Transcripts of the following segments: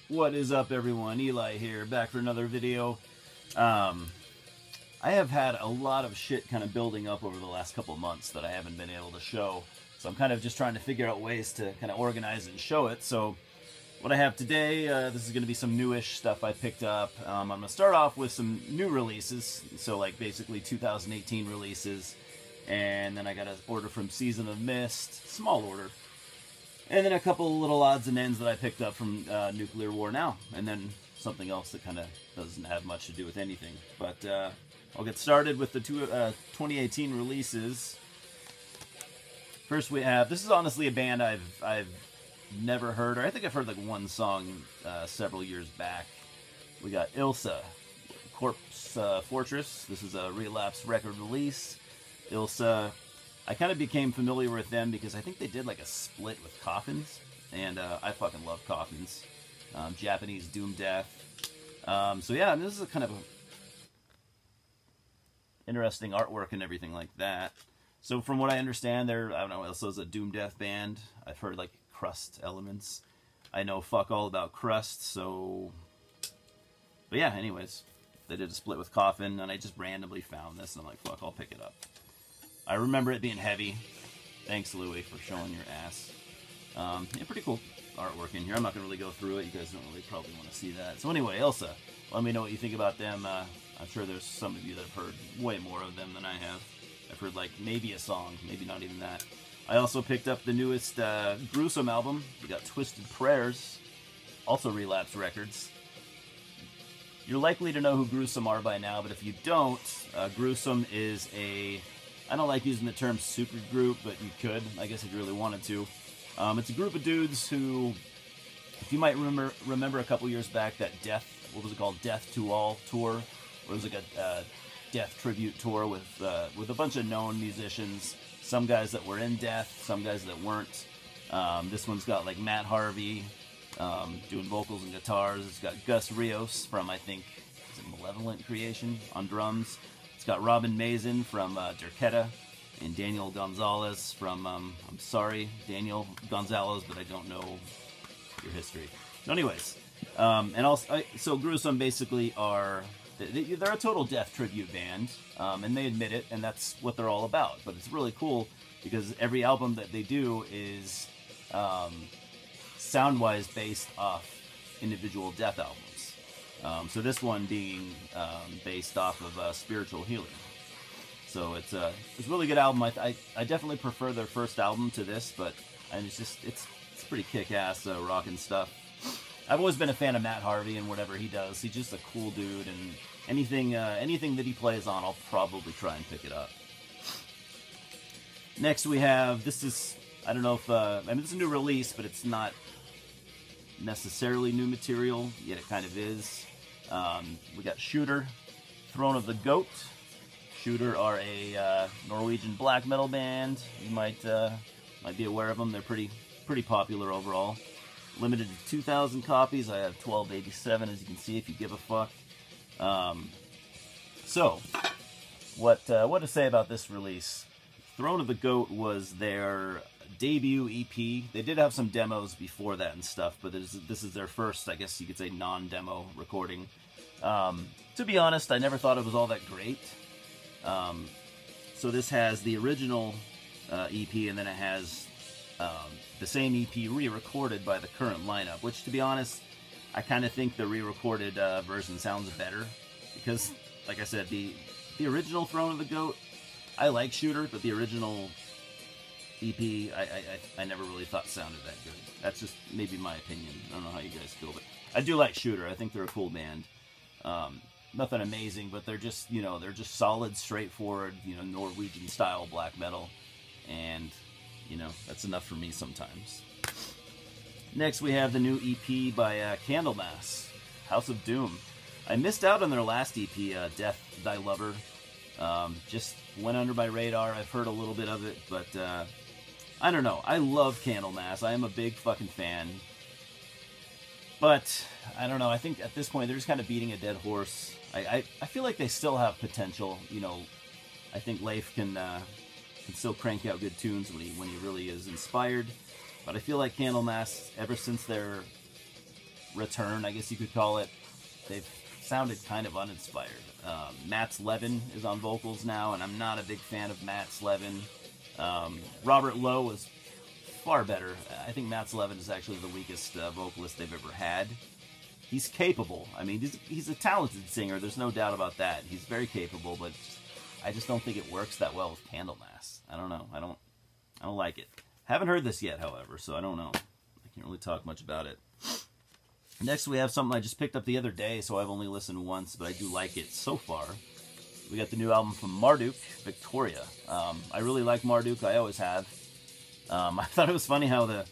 What is up, everyone? Eli here, back for another video. I have had a lot of shit kind of building up over the last couple of months that I haven't been able to show. So I'm kind of just trying to figure out ways to kind of organize and show it. So what I have today, this is going to be some newish stuff I picked up. I'm going to start off with some new releases. So like basically 2018 releases. And then I got an order from Season of Mist, small order. And then a couple of little odds and ends that I picked up from Nuclear War Now. And then something else that kind of doesn't have much to do with anything. But I'll get started with the 2018 releases. First we have, this is honestly a band I've never heard, or I think I've heard like one song several years back. We got Ilsa, Corpse Fortress. This is a Relapse record release. Ilsa, I kind of became familiar with them because I think they did like a split with Coffins, and I fucking love Coffins. Japanese doom death. So yeah, this is a kind of interesting artwork and everything like that. So from what I understand, they're, I don't know, Ilsa's a doom death band. I've heard like crust elements. I know fuck all about crust, so... But yeah, anyways, they did a split with Coffin, and I just randomly found this, and I'm like, fuck, I'll pick it up. I remember it being heavy. Thanks, Louie, for showing your ass. Yeah, pretty cool artwork in here. I'm not going to really go through it. You guys don't really probably want to see that. So anyway, Ilsa, let me know what you think about them. I'm sure there's some of you that have heard way more of them than I have. I've heard like maybe a song, maybe not even that. I also picked up the newest Gruesome album. We got Twisted Prayers, also Relapse Records. You're likely to know who Gruesome are by now, but if you don't, Gruesome is a... I don't like using the term super group, but you could, I guess, if you really wanted to. It's a group of dudes who, if you might remember a couple years back, that Death, what was it called, Death to All tour, where it was like a Death tribute tour with a bunch of known musicians, some guys that were in Death, some guys that weren't. This one's got like Matt Harvey doing vocals and guitars. It's got Gus Rios from, I think, is it Malevolent Creation on drums. It's got Robin Mason from Derketa and Daniel Gonzalez from, I'm sorry, Daniel Gonzalez, but I don't know your history. So anyways, and also, so Gruesome basically are, they're a total death tribute band, and they admit it, and that's what they're all about. But it's really cool because every album that they do is sound-wise based off individual Death albums. So this one being based off of Spiritual Healing. So it's a really good album. I definitely prefer their first album to this, but it's pretty kick-ass rockin' stuff. I've always been a fan of Matt Harvey and whatever he does. He's just a cool dude, and anything that he plays on, I'll probably try and pick it up. Next we have, this is, I don't know if, I mean, it's a new release, but it's not necessarily new material, yet it kind of is. We got Shooter, Throne of the Goat. Shooter are a Norwegian black metal band. You might be aware of them. They're pretty popular overall. Limited to 2,000 copies. I have 1287, as you can see, if you give a fuck. So, what to say about this release? Throne of the Goat was their debut EP. They did have some demos before that and stuff, but this is their first, I guess you could say, non-demo recording. To be honest, I never thought it was all that great. So this has the original EP, and then it has the same EP re-recorded by the current lineup, which, to be honest, I kind of think the re-recorded version sounds better, because, like I said, the original Throne of the Goat, I like Shooter, but the original EP, I never really thought sounded that good. That's just maybe my opinion. I don't know how you guys feel, but I do like Shooter. I think they're a cool band. Nothing amazing, but they're just, you know, they're just solid, straightforward, you know, Norwegian style black metal, and, you know, that's enough for me sometimes. Next we have the new EP by Candlemass, House of Doom. I missed out on their last EP, Death Thy Lover. Just went under my radar. I've heard a little bit of it, but I don't know. I love Candlemass. I am a big fucking fan. But I don't know. I think at this point they're just kind of beating a dead horse. I feel like they still have potential. You know, I think Leif can still crank out good tunes when he really is inspired. But I feel like Candlemass, ever since their return, I guess you could call it. They've sounded kind of uninspired. Matt Slevin is on vocals now, and I'm not a big fan of Matt Slevin. Robert Lowe was far better. I think Matt Slevin is actually the weakest vocalist they've ever had. He's capable. I mean, he's a talented singer. There's no doubt about that. He's very capable, but I just don't think it works that well with Candlemass. I don't know. I don't like it. Haven't heard this yet, however, so I don't know. I can't really talk much about it. Next, we have something I just picked up the other day, so I've only listened once, but I do like it so far. We got the new album from Marduk, Victoria. I really like Marduk. I always have. I thought it was funny how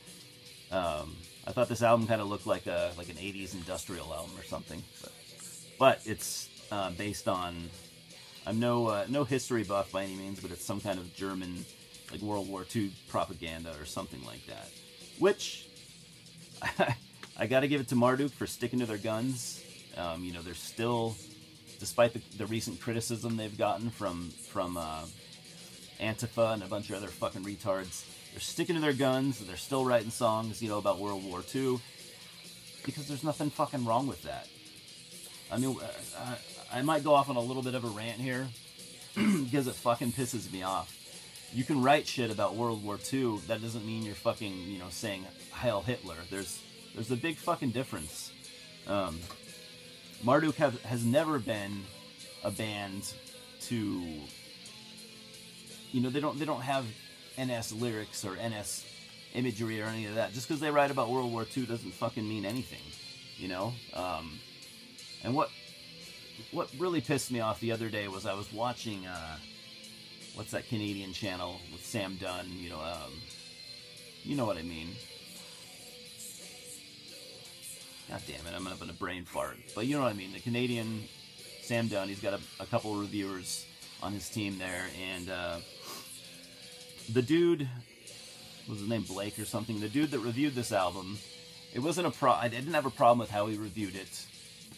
I thought this album kind of looked like an 80s industrial album or something. But it's based on... I'm no history buff by any means, but it's some kind of German, like World War II propaganda or something like that. Which, I gotta give it to Marduk for sticking to their guns. You know, they're still, despite the recent criticism they've gotten from Antifa and a bunch of other fucking retards, they're sticking to their guns. They're still writing songs, you know, about World War II, because there's nothing fucking wrong with that. I mean, I might go off on a little bit of a rant here, because it fucking pisses me off. You can write shit about World War II. That doesn't mean you're fucking, you know, saying Heil Hitler. There's a big fucking difference. Marduk has never been a band to, you know, they don't have NS lyrics or NS imagery or any of that. Just because they write about World War II doesn't fucking mean anything, you know? And what really pissed me off the other day was I was watching, what's that Canadian channel with Sam Dunn, you know what I mean. God damn it, I'm having a brain fart. But you know what I mean, the Canadian Sam Dunn, he's got a couple of reviewers on his team there, and the dude, what was his name, Blake or something, the dude that reviewed this album, it wasn't I didn't have a problem with how he reviewed it,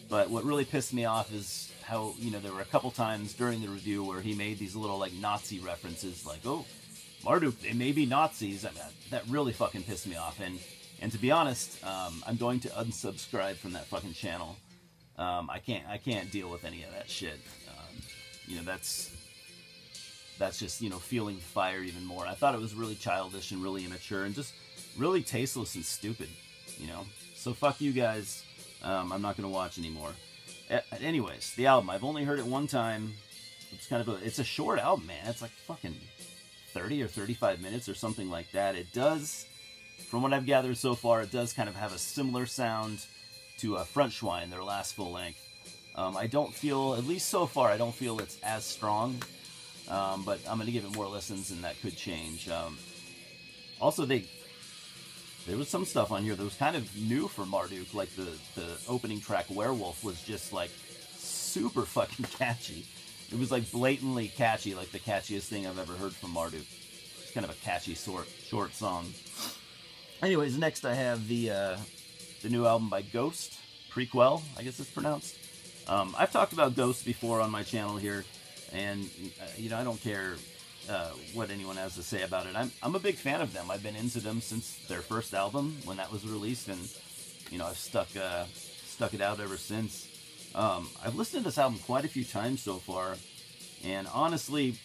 but what really pissed me off is how, you know, there were a couple times during the review where he made these little, like, Nazi references, like, oh, Marduk, they may be Nazis. I mean, that really fucking pissed me off, and to be honest, I'm going to unsubscribe from that fucking channel. I can't deal with any of that shit. You know, that's just, you know, feeling fire even more. I thought it was really childish and really immature and just really tasteless and stupid, you know. So fuck you guys. I'm not going to watch anymore. Anyways, the album. I've only heard it one time. It's kind of it's a short album, man. It's like fucking 30 or 35 minutes or something like that. It does, from what I've gathered so far, it does kind of have a similar sound to Frontschwein, their last full length. I don't feel, at least so far, I don't feel it's as strong. But I'm going to give it more listens, and that could change. Also, there was some stuff on here that was kind of new for Marduk, like the opening track, Werewolf, was just, like, super fucking catchy. It was, like, blatantly catchy, like the catchiest thing I've ever heard from Marduk. It's kind of a catchy, short song. Anyways, next I have the new album by Ghost, Prequel, I guess it's pronounced. I've talked about Ghost before on my channel here, and, you know, I don't care what anyone has to say about it. I'm a big fan of them. I've been into them since their first album, when that was released, and, you know, I've stuck it out ever since. I've listened to this album quite a few times so far, and honestly,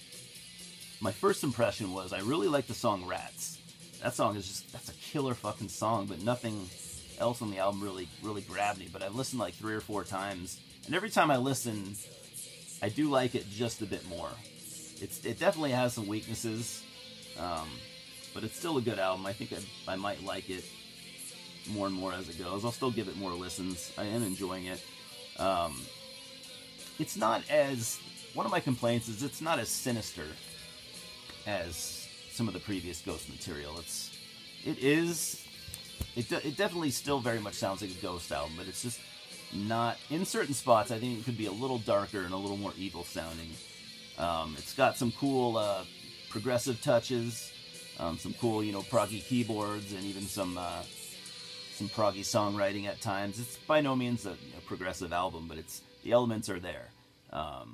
my first impression was I really like the song Rats. That song is just, that's a killer fucking song, but nothing else on the album really grabbed me. But I've listened like 3 or 4 times, and every time I listen, I do like it just a bit more. It definitely has some weaknesses, but it's still a good album. I think I might like it more and more as it goes. I'll still give it more listens. I am enjoying it. It's not as, one of my complaints is it's not as sinister as some of the previous Ghost material. It definitely still very much sounds like a Ghost album, but it's just not, in certain spots, I think it could be a little darker and a little more evil sounding. It's got some cool progressive touches, some cool, you know, proggy keyboards, and even some proggy songwriting at times. It's by no means a progressive album, but the elements are there.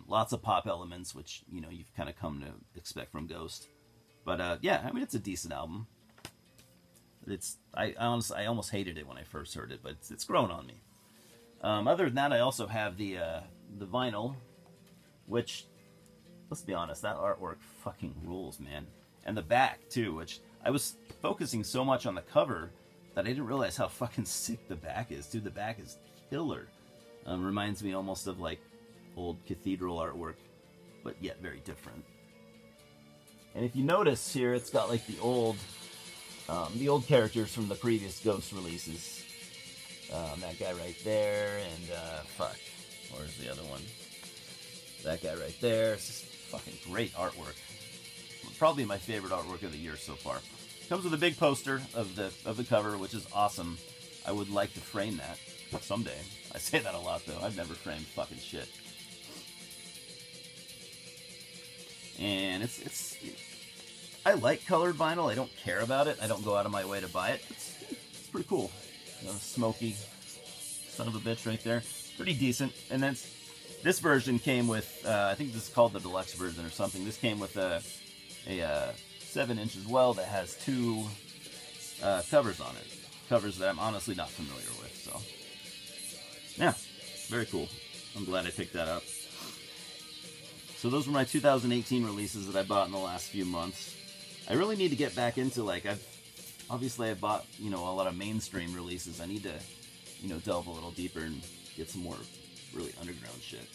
Lots of pop elements, which, you know, you've kind of come to expect from Ghost. But yeah, I mean, it's a decent album. I honestly, I almost hated it when I first heard it, but it's grown on me. Other than that, I also have the vinyl, which, let's be honest, that artwork fucking rules, man. And the back, too, which I was focusing so much on the cover that I didn't realize how fucking sick the back is. Dude, the back is killer. Reminds me almost of, like, old cathedral artwork, but yet very different. And if you notice here, it's got, like, the old characters from the previous Ghost releases. That guy right there, and, fuck, where's the other one? That guy right there. It's just fucking great artwork. Probably my favorite artwork of the year so far. Comes with a big poster of the cover, which is awesome. I would like to frame that someday. I say that a lot, though. I've never framed fucking shit. And it's I like colored vinyl. I don't care about it. I don't go out of my way to buy it. It's pretty cool. You know, smoky son of a bitch right there. Pretty decent. And then this version came with, I think this is called the deluxe version or something. This came with a 7-inch as well that has 2 covers on it. Covers that I'm honestly not familiar with. So, yeah, very cool. I'm glad I picked that up. So those were my 2018 releases that I bought in the last few months. I really need to get back into, like, I've bought, you know, a lot of mainstream releases. I need to, you know, delve a little deeper and get some more really underground shit.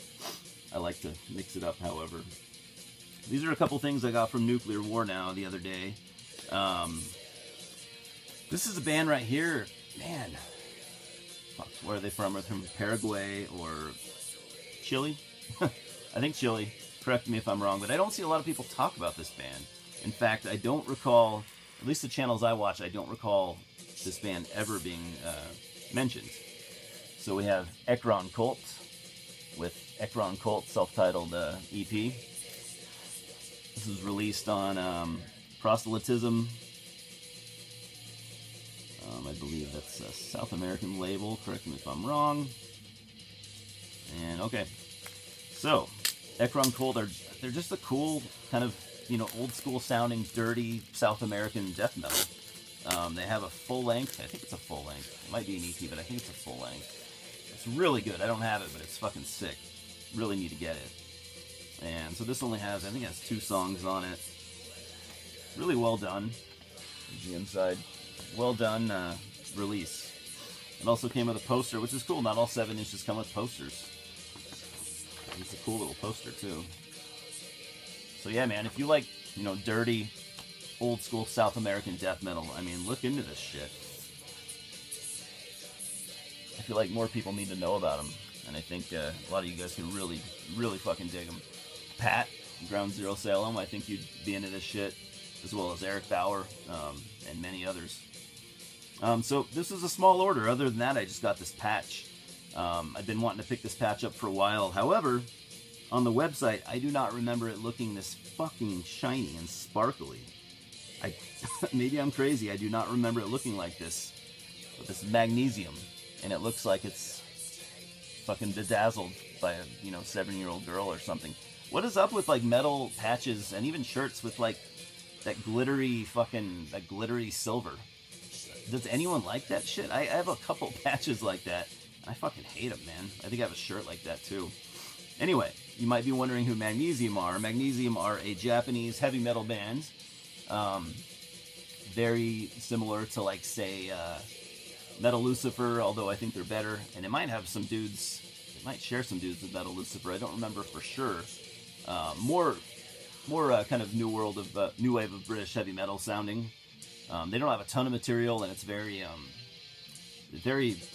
I like to mix it up, however. These are a couple things I got from Nuclear War Now the other day. This is a band right here. Man, fuck, where are they from? Are they from Paraguay or Chile? I think Chile. Correct me if I'm wrong, but I don't see a lot of people talk about this band. In fact, I don't recall, at least the channels I watch, I don't recall this band ever being mentioned. So we have Ekron Cult with Ekron Cult self-titled EP. This was released on Proselytism. I believe that's a South American label. Correct me if I'm wrong. And okay, so Ekron Cult they're just a cool kind of, you know, old school sounding, dirty South American death metal. They have a full length. I think it's a full length. It might be an EP, but I think it's a full length. It's really good. I don't have it, but it's fucking sick. Really need to get it. And so this only has, I think it has 2 songs on it. Really well done. There's the inside. Well done release. It also came with a poster, which is cool. Not all 7-inches come with posters. It's a cool little poster, too. So yeah, man, if you like, you know, dirty, old school South American death metal, I mean, look into this shit. I feel like more people need to know about them, and I think a lot of you guys can really, really fucking dig them. Pat, Ground Zero Salem, I think you'd be into this shit, as well as Eric Bauer, and many others. So this is a small order. Other than that, I just got this patch. I've been wanting to pick this patch up for a while. However, on the website, I do not remember it looking this fucking shiny and sparkly. Maybe I'm crazy. I do not remember it looking like this. But this is magnesium, and it looks like it's fucking bedazzled by a, you know, 7-year-old girl or something. What is up with, like, metal patches and even shirts with, like, that glittery silver? Does anyone like that shit? I have a couple patches like that. I fucking hate them, man. I think I have a shirt like that, too. Anyway, you might be wondering who Magnesium are. Magnesium are a Japanese heavy metal band. Very similar to, like, say, Metal Lucifer, although I think they're better. And it might have some dudes, it might share some dudes with Metal Lucifer. I don't remember for sure. More kind of new wave of British heavy metal sounding. They don't have a ton of material, and it's very,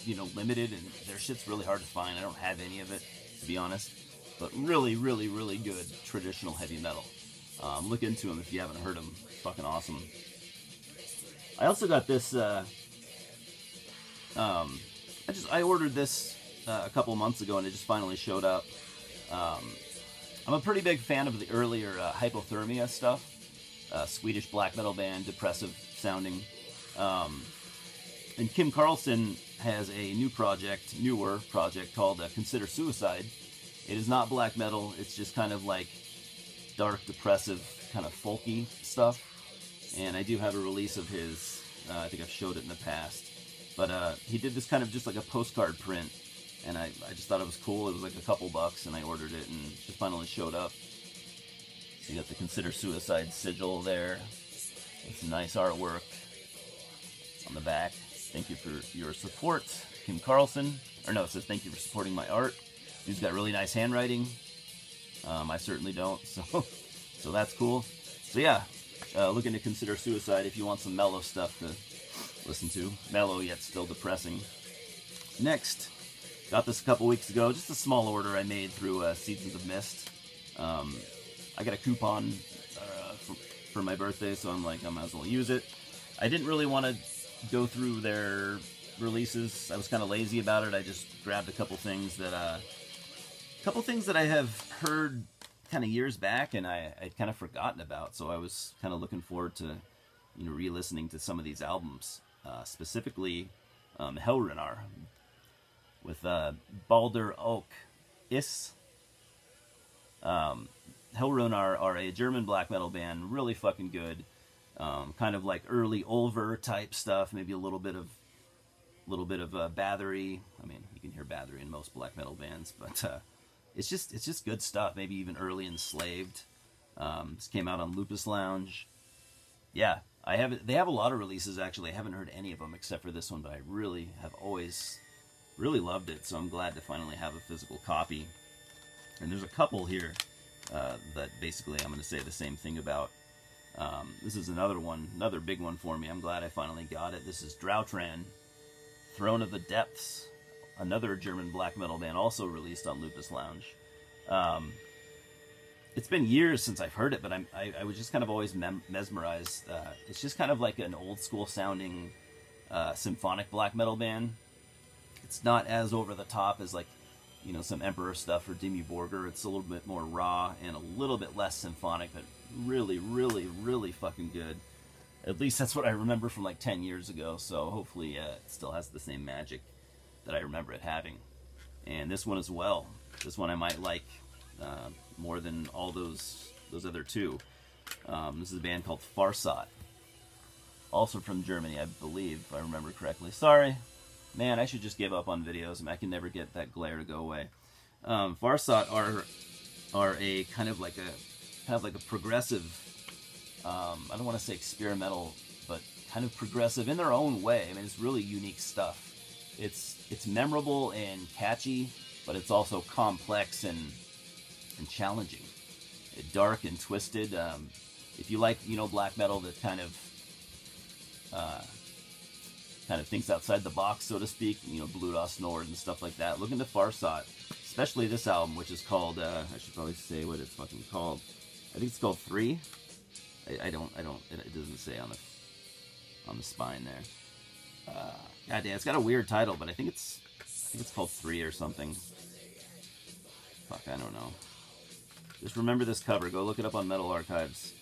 you know, limited, and their shit's really hard to find. I don't have any of it, to be honest. But really, really, really good traditional heavy metal. Look into them if you haven't heard them. Fucking awesome. I also got this, I ordered this a couple months ago, and it just finally showed up. I'm a pretty big fan of the earlier Hypothermia stuff. Swedish black metal band, depressive sounding. And Kim Carlson has a newer project called Consider Suicide. It is not black metal, it's just kind of like dark, depressive, kind of folky stuff. And I do have a release of his I think I've showed it in the past. But he did this kind of just like a postcard print, and I just thought it was cool. It was like a couple bucks, and I ordered it, and it finally showed up. So you got the Consider Suicide sigil there. It's nice artwork on the back. Thank you for your support, Kim Carlson. Or no, it says thank you for supporting my art. Dude's got really nice handwriting. I certainly don't, so that's cool. So yeah, looking to Consider Suicide if you want some mellow stuff to listen to. Mellow yet still depressing. Next, got this a couple weeks ago. Just a small order I made through Seasons of Mist. I got a coupon for my birthday, so I'm like, I might as well use it. I didn't really want to go through their releases. I was kind of lazy about it. I just grabbed a couple things that I have heard kind of years back, and I'd kind of forgotten about. So I was kind of looking forward to, you know, re-listening to some of these albums, specifically Hellrunar with Balder Oak Is. Hellrunar are a German black metal band, really fucking good. Kind of like early Ulver type stuff, maybe a little bit of Bathory. I mean, you can hear Bathory in most black metal bands, but it's just good stuff. Maybe even early Enslaved. This came out on Lupus Lounge. Yeah, they have a lot of releases actually. I haven't heard any of them except for this one, but I really have always really loved it. So I'm glad to finally have a physical copy. And there's a couple here that basically I'm going to say the same thing about. This is another big one for me. I'm glad I finally got it. This is Drautran, Throne of the Depths, another German black metal band, also released on Lupus Lounge. It's been years since I've heard it, but I was just kind of always mesmerized. It's just kind of like an old school sounding symphonic black metal band. It's not as over the top as like, you know, some Emperor stuff or Dimmu Borgir. It's a little bit more raw and a little bit less symphonic, but really, really, really fucking good. At least that's what I remember from like 10 years ago, so hopefully it still has the same magic that I remember it having. And this one as well. This one I might like more than all those other two. This is a band called Farsot. Also from Germany, I believe, if I remember correctly. Sorry. Man, I should just give up on videos. I can never get that glare to go away. Farsot are a kind of like a progressive, I don't want to say experimental, but kind of progressive in their own way. I mean, it's really unique stuff. It's memorable and catchy, but it's also complex and challenging. Dark and twisted. If you like, you know, black metal that kind of thinks outside the box, so to speak, you know, Bludos Nord and stuff like that, look into Farsot, especially this album, which is called, I should probably say what it's fucking called. I think it's called 3. It doesn't say on the spine there. God damn, it's got a weird title, but I think it's called 3 or something. Fuck, I don't know. Just remember this cover. Go look it up on Metal Archives,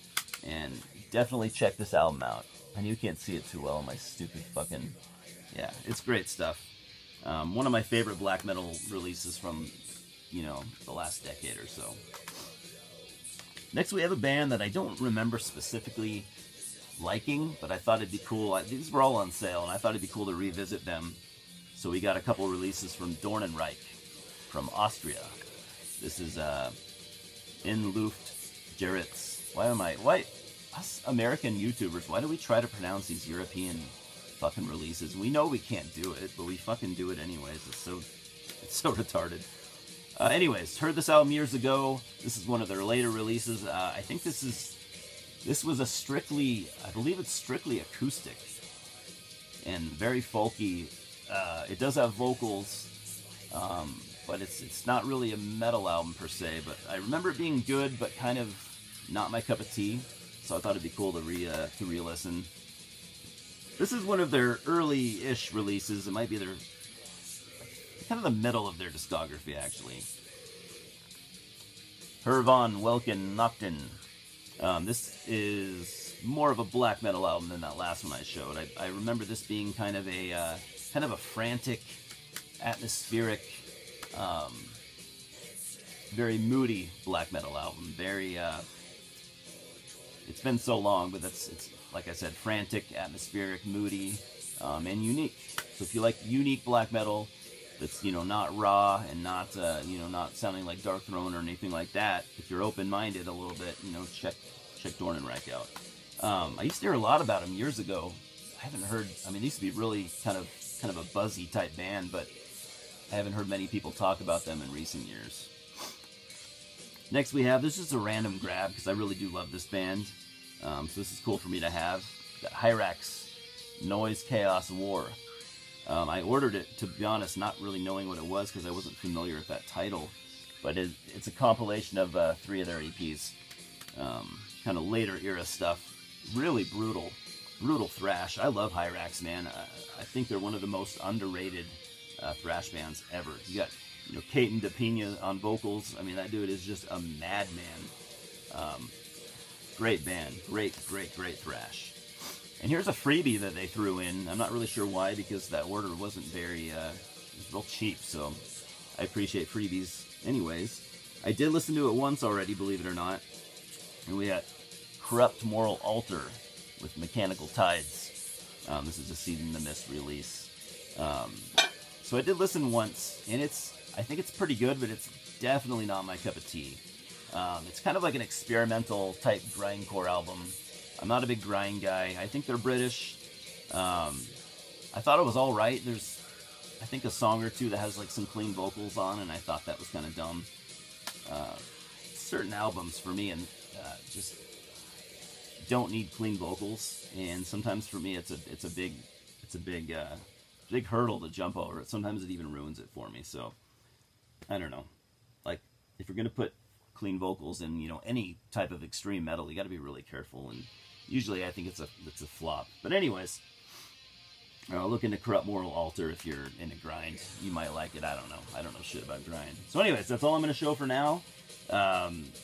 and definitely check this album out. I know you can't see it too well on my stupid fucking... Yeah, it's great stuff. One of my favorite black metal releases from, you know, the last decade or so. Next we have a band that I don't remember specifically liking, but I thought it'd be cool. These were all on sale, and I thought it'd be cool to revisit them. So we got a couple releases from Dornenreich from Austria. This is In Luft Geritz. Why us American YouTubers, why do we try to pronounce these European fucking releases? We know we can't do it, but we fucking do it anyways. It's so retarded. Anyways, heard this album years ago. This is one of their later releases. I think this was a strictly, I believe it's strictly acoustic and very folky. It does have vocals, but it's not really a metal album per se. But I remember it being good, but kind of not my cup of tea. So I thought it'd be cool to re-listen. This is one of their early-ish releases. It might be their kind of the middle of their discography, actually. Hervon Welken Nachten. This is more of a black metal album than that last one I showed. I remember this being kind of a frantic, atmospheric, very moody black metal album. Very. It's been so long, but it's like I said, frantic, atmospheric, moody, and unique. So if you like unique black metal that's, you know, not raw and not, you know, not sounding like Dark Throne or anything like that, if you're open-minded a little bit, you know, check Dornenreich out. I used to hear a lot about him years ago. I haven't heard, I mean, they used to be really kind of a buzzy type band, but I haven't heard many people talk about them in recent years. Next we have, this is a random grab because I really do love this band. So this is cool for me to have. Got Hyrax, Noise, Chaos, War. I ordered it, to be honest, not really knowing what it was because I wasn't familiar with that title. But it's a compilation of 3 of their EPs. Kind of later era stuff. Really brutal thrash. I love Hyrax, man. I think they're one of the most underrated thrash bands ever. You got, you know, Caton DePina on vocals. I mean, that dude is just a madman. Great band. Great thrash. And here's a freebie that they threw in. I'm not really sure why, because that order wasn't very, it was real cheap, so I appreciate freebies anyways. I did listen to it once already, believe it or not. And we got Corrupt Moral Altar with Mechanical Tides. This is a Seed in the Mist release. So I did listen once, and I think it's pretty good, but it's definitely not my cup of tea. It's kind of like an experimental type grindcore album. I'm not a big grind guy. I think they're British. I thought it was all right. There's, I think, a song or two that has like some clean vocals on, and I thought that was kind of dumb. Certain albums for me and just don't need clean vocals, and sometimes for me it's a big hurdle to jump over. Sometimes it even ruins it for me. So I don't know. Like, if you're gonna put clean vocals in, you know, any type of extreme metal, you got to be really careful, and usually I think it's a flop. But anyways, look into Corrupt Moral Altar if you're into grind. You might like it. I don't know shit about grind. So anyways, that's all I'm going to show for now.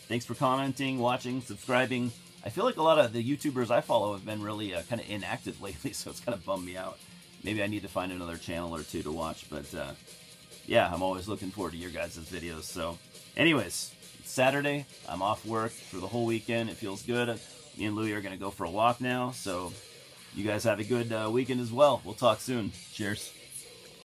Thanks for commenting, watching, subscribing. I feel like a lot of the YouTubers I follow have been really kind of inactive lately, so it's kind of bummed me out. Maybe I need to find another channel or two to watch, but yeah, I'm always looking forward to your guys' videos. So anyways, it's Saturday. I'm off work for the whole weekend. It feels good. Me and Louie are going to go for a walk now, so you guys have a good weekend as well. We'll talk soon. Cheers.